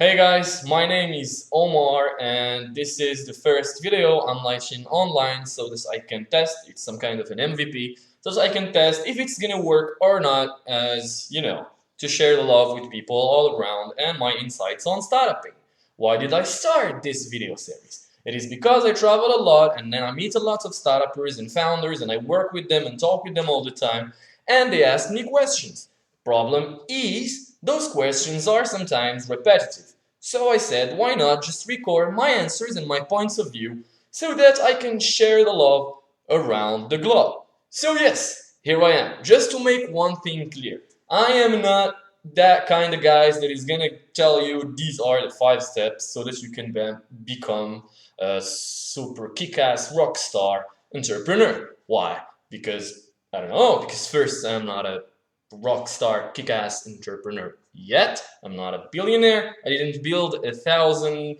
Hey guys, my name is Omar and this is the first video I'm launching online so that I can test, it's some kind of an MVP, so that I can test if it's gonna work or not as, to share the love with people all around and my insights on startupping. Why did I start this video series? It is because I travel a lot and then I meet a lot of startuppers and founders and I work with them and talk with them all the time and they ask me questions. Problem is, those questions are sometimes repetitive. So I said, why not just record my answers and my points of view so that I can share the love around the globe. So yes, here I am. Just to make one thing clear, I am not that kind of guys that is gonna tell you these are the 5 steps so that you can become a super kick-ass rock star entrepreneur. Why? Because I don't know. Because first, I'm not a rock star kick-ass entrepreneur yet. I'm not a billionaire. I didn't build 1,000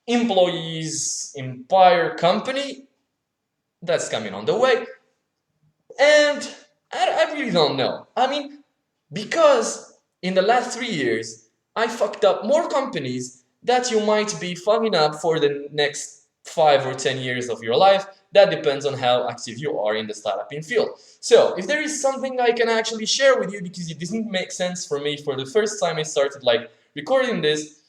employees empire company. That's coming on the way. And I really don't know. I mean, because in the last 3 years, I fucked up more companies that you might be fucking up for the next 5 or 10 years of your life. That depends on how active you are in the startup field. So, if there is something I can actually share with you because it didn't make sense for me for the first time I started recording this,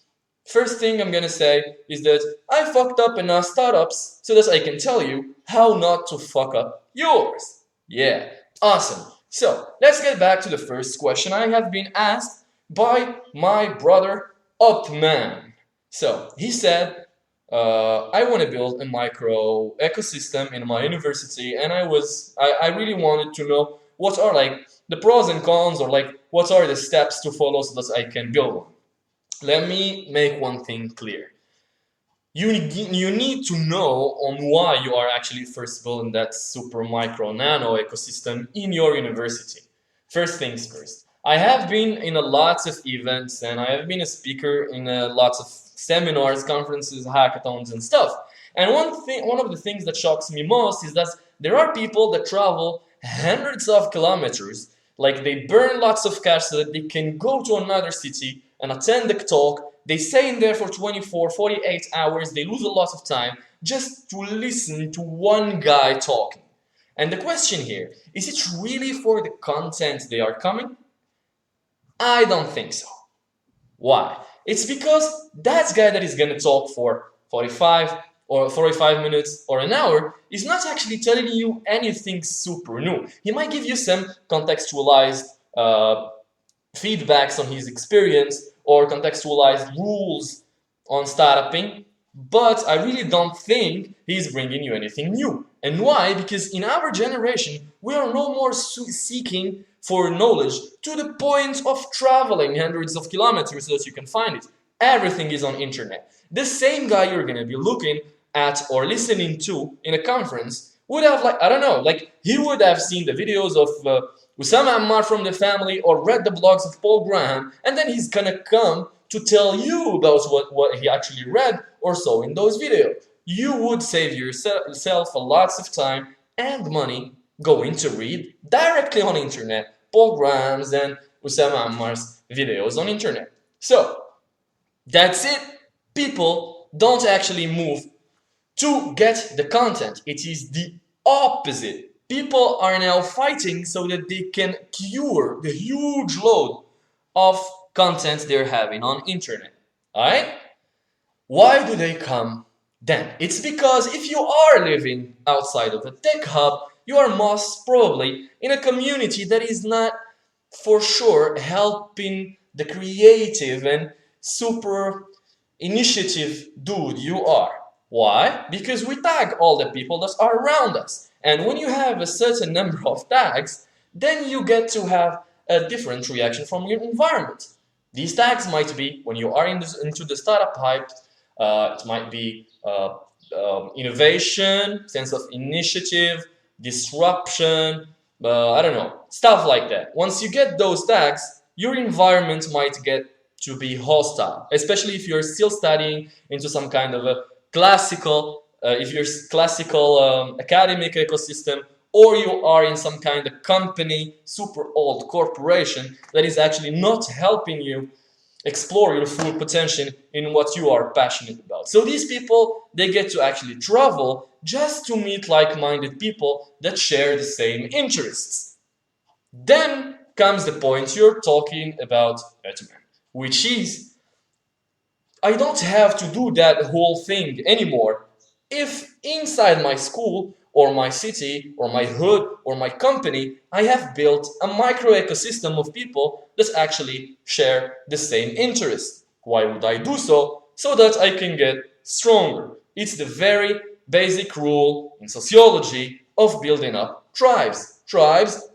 first thing I'm gonna say is that I fucked up enough startups so that I can tell you how not to fuck up yours. Yeah, awesome. So let's get back to the first question I have been asked by my brother Othmane. So he said, I want to build a micro ecosystem in my university, and I really wanted to know what are the pros and cons, or what are the steps to follow so that I can build one. Let me make one thing clear. You need to know on why you are actually first building that super micro nano ecosystem in your university. First things first. I have been in a lots of events and I have been a speaker in lots of seminars, conferences, hackathons, and stuff. And one of the things that shocks me most is that there are people that travel hundreds of kilometers, like they burn lots of cash so that they can go to another city and attend the talk. They stay in there for 24, 48 hours. They lose a lot of time just to listen to one guy talking. And the question here, is it really for the content they are coming? I don't think so. Why? It's because that guy that is going to talk for 45 minutes or an hour is not actually telling you anything super new. He might give you some contextualized feedbacks on his experience or contextualized rules on startupping, but I really don't think he's bringing you anything new. And why? Because in our generation, we are no more seeking for knowledge to the point of traveling hundreds of kilometers so that you can find it. Everything is on internet. The same guy you're gonna be looking at or listening to in a conference would have I don't know, he would have seen the videos of Usama Ammar from the family or read the blogs of Paul Graham, and then he's gonna come to tell you about what he actually read or saw in those videos. You would save yourself a lots of time and money going to read directly on internet Paul Graham's and Usama Ammar's videos on internet. So that's it. People don't actually move to get the content. It is the opposite. People are now fighting so that they can cure the huge load of content they're having on internet. Alright? Why do they come then? It's because if you are living outside of a tech hub, you are most probably in a community that is not for sure helping the creative and super initiative dude you are. Why? Because we tag all the people that are around us. And when you have a certain number of tags, then you get to have a different reaction from your environment. These tags might be when you are into the startup hype, it might be innovation, sense of initiative, disruption, I don't know, stuff like that. Once you get those tags, your environment might get to be hostile, especially if you're still studying into some kind of a classical, if you're classical academic ecosystem, or you are in some kind of company, super old corporation that is actually not helping you explore your full potential in what you are passionate about. So these people, they get to actually travel just to meet like-minded people that share the same interests. Then comes the point you're talking about, Othmane, which is I don't have to do that whole thing anymore if inside my school or my city or my hood or my company I have built a micro ecosystem of people that actually share the same interests. Why would I do so? So that I can get stronger. It's the very basic rule in sociology of building up tribes. Tribes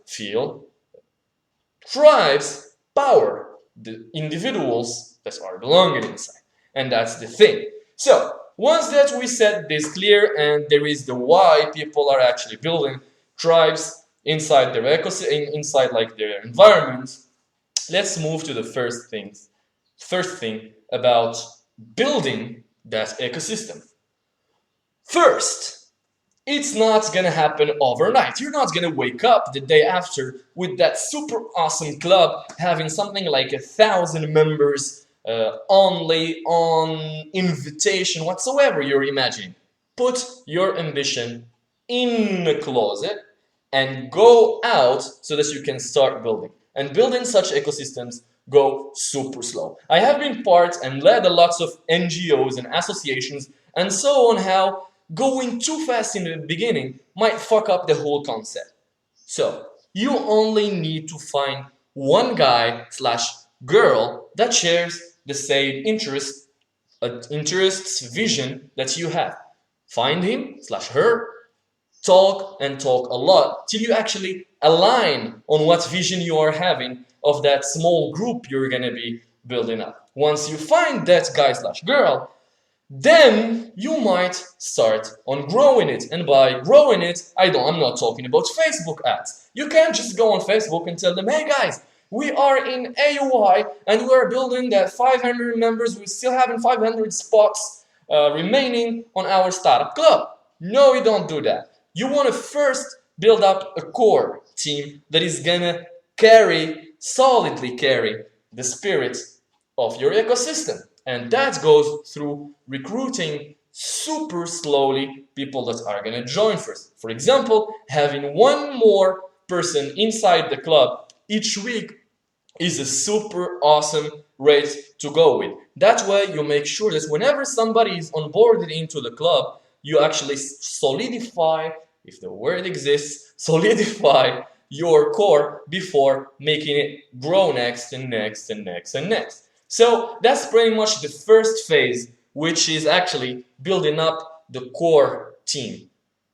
power the individuals that are belonging inside. And that's the thing. So, once that we set this clear and there is the why people are actually building tribes inside their ecosystem, inside like their environment, let's move to the first thing. First thing about building that ecosystem. First, it's not gonna happen overnight. You're not gonna wake up the day after with that super awesome club having something like 1,000 members only on invitation whatsoever you're imagining. Put your ambition in a closet and go out so that you can start building. And building such ecosystems go super slow. I have been part and led a lots of NGOs and associations and so on how going too fast in the beginning might fuck up the whole concept. So you only need to find one guy slash girl that shares the same interests, vision that you have. Find him slash her, talk and talk a lot till you actually align on what vision you are having of that small group you're gonna be building up. Once you find that guy slash girl, then you might start on growing it. And by growing it, I'm not talking about Facebook ads. You can't just go on Facebook and tell them, hey guys, we are in AUI and we're building that 500 members. We still having 500 spots remaining on our startup club. No, you don't do that. You want to first build up a core team that is gonna solidly carry the spirit of your ecosystem. And that goes through recruiting super slowly people that are gonna join first. For example, having one more person inside the club each week is a super awesome rate to go with. That way you make sure that whenever somebody is onboarded into the club, you actually solidify, if the word exists, solidify your core before making it grow next and next and next and next. So that's pretty much the first phase, which is actually building up the core team.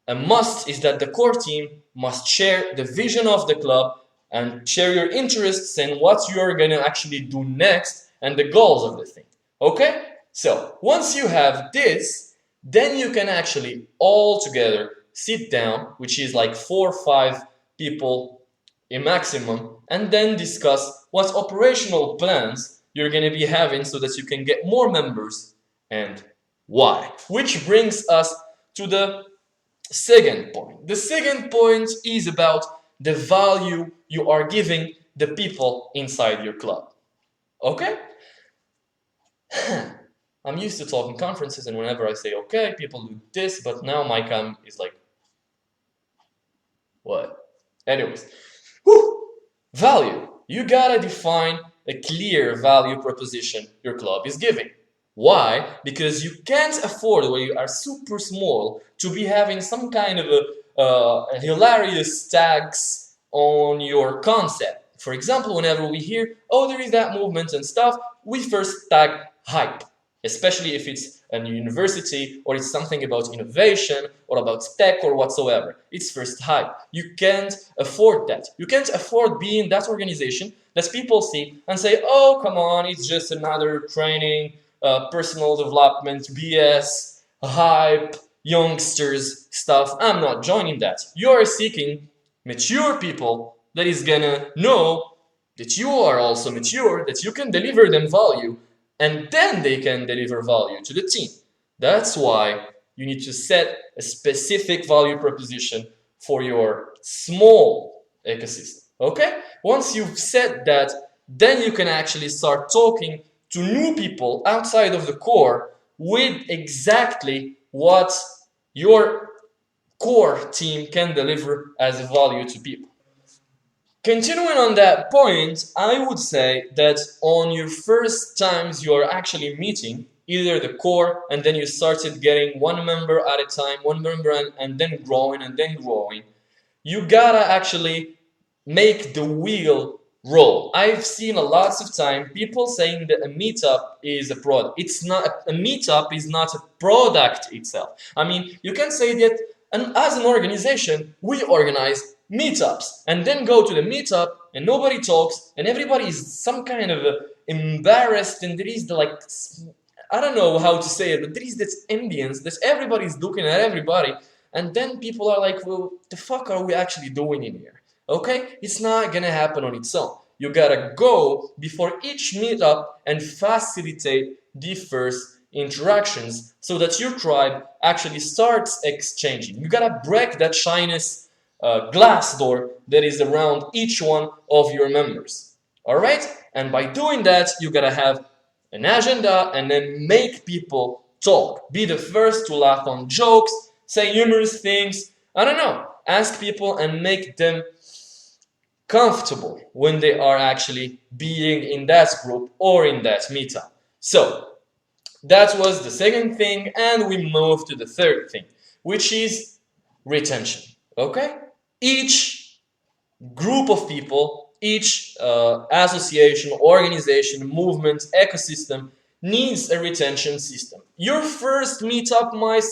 A must is that the core team must share the vision of the club and share your interests and what you're gonna actually do next and the goals of the thing. Okay? So once you have this, then you can actually all together sit down, which is like 4 or 5 people in maximum, and then discuss what operational plans you're gonna be having so that you can get more members and why. Which brings us to the second point. The second point is about the value you are giving the people inside your club. Okay? I'm used to talking conferences, and whenever I say okay, people do this, but now my cam is like, what? Anyways, value. You gotta define a clear value proposition your club is giving. Why? Because you can't afford, when you are super small, to be having some kind of a hilarious tags on your concept. For example, whenever we hear, oh, there is that movement and stuff, we first tag hype, especially if it's a university or it's something about innovation or about tech or whatsoever. It's first hype. You can't afford that. You can't afford being that organization that people see and say, oh, come on, it's just another training, personal development, BS, hype, youngsters stuff. I'm not joining that. You're seeking mature people that is gonna know that you are also mature, that you can deliver them value, and then they can deliver value to the team. That's why you need to set a specific value proposition for your small ecosystem. Okay? Once you've set that, then you can actually start talking to new people outside of the core with exactly what your core team can deliver as a value to people. Continuing on that point, I would say that on your first times you are actually meeting either the core and then you started getting one member at a time, one member and then growing, you gotta actually make the wheel roll. I've seen a lots of time people saying that a meetup is a product. It's not. A meetup is not a product itself. I mean, you can say that, and as an organization, we organize meetups and then go to the meetup and nobody talks and everybody is some kind of embarrassed and there is the like, I don't know how to say it, but there is this ambience that everybody's looking at everybody and then people are like, well, the fuck are we actually doing in here? Okay? It's not gonna happen on its own. You gotta go before each meetup and facilitate the first interactions so that your tribe actually starts exchanging. You gotta break that shyness glass door that is around each one of your members. Alright? And by doing that, you gotta have an agenda and then make people talk. Be the first to laugh on jokes, say humorous things, I don't know, ask people and make them comfortable when they are actually being in that group or in that meetup. So that was the second thing, and we move to the third thing, which is retention. Okay? Each group of people, each association, organization, movement, ecosystem needs a retention system. Your first meetup might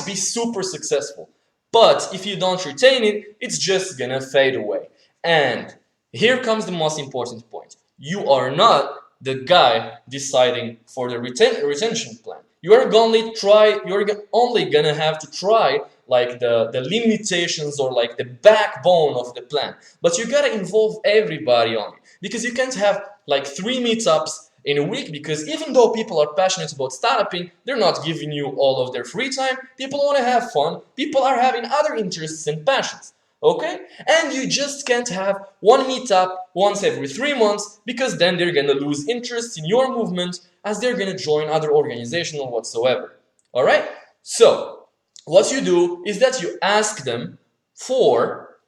be super successful, but if you don't retain it, it's just gonna fade away. And here comes the most important point. You are not the guy deciding for the retention plan. You're only gonna have to try like the limitations or like the backbone of the plan. But you gotta involve everybody on it. Because you can't have like 3 meetups in a week, because even though people are passionate about startupping, they're not giving you all of their free time. People want to have fun. People are having other interests and passions. Okay? And you just can't have one meetup once every 3 months, because then they're gonna lose interest in your movement as they're gonna join other organizations or whatsoever. Alright? So, what you do is that you ask them for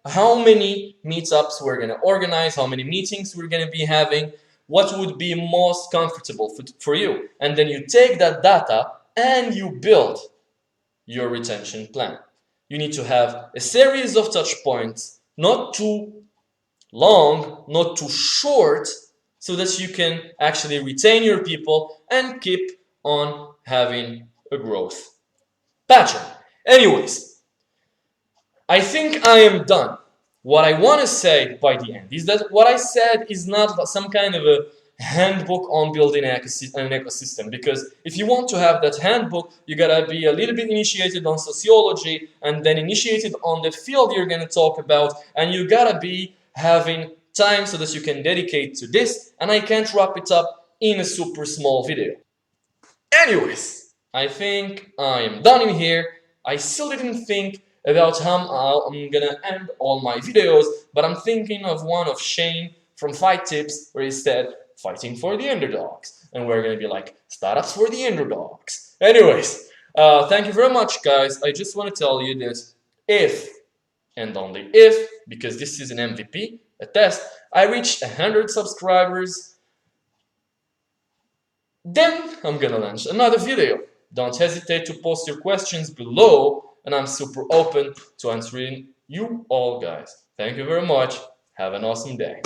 how many meetups we're gonna organize, how many meetings we're gonna be having, what would be most comfortable for you. And then you take that data and you build your retention plan. You need to have a series of touch points, not too long, not too short, so that you can actually retain your people and keep on having a growth pattern. Anyways, I think I am done. What I want to say by the end is that what I said is not some kind of a handbook on building an ecosystem, because if you want to have that handbook, you gotta be a little bit initiated on sociology and then initiated on the field you're gonna talk about, and you gotta be having time so that you can dedicate to this, and I can't wrap it up in a super small video. Anyways, I think I am done in here. I still didn't think about how I'm gonna end all my videos, but I'm thinking of one of Shane from Fight Tips where he said, fighting for the underdogs. And we're gonna be like, startups for the underdogs. Anyways, thank you very much, guys. I just want to tell you that if, and only if, because this is an MVP, a test, I reach 100 subscribers, then I'm gonna launch another video. Don't hesitate to post your questions below, and I'm super open to answering you all, guys. Thank you very much. Have an awesome day.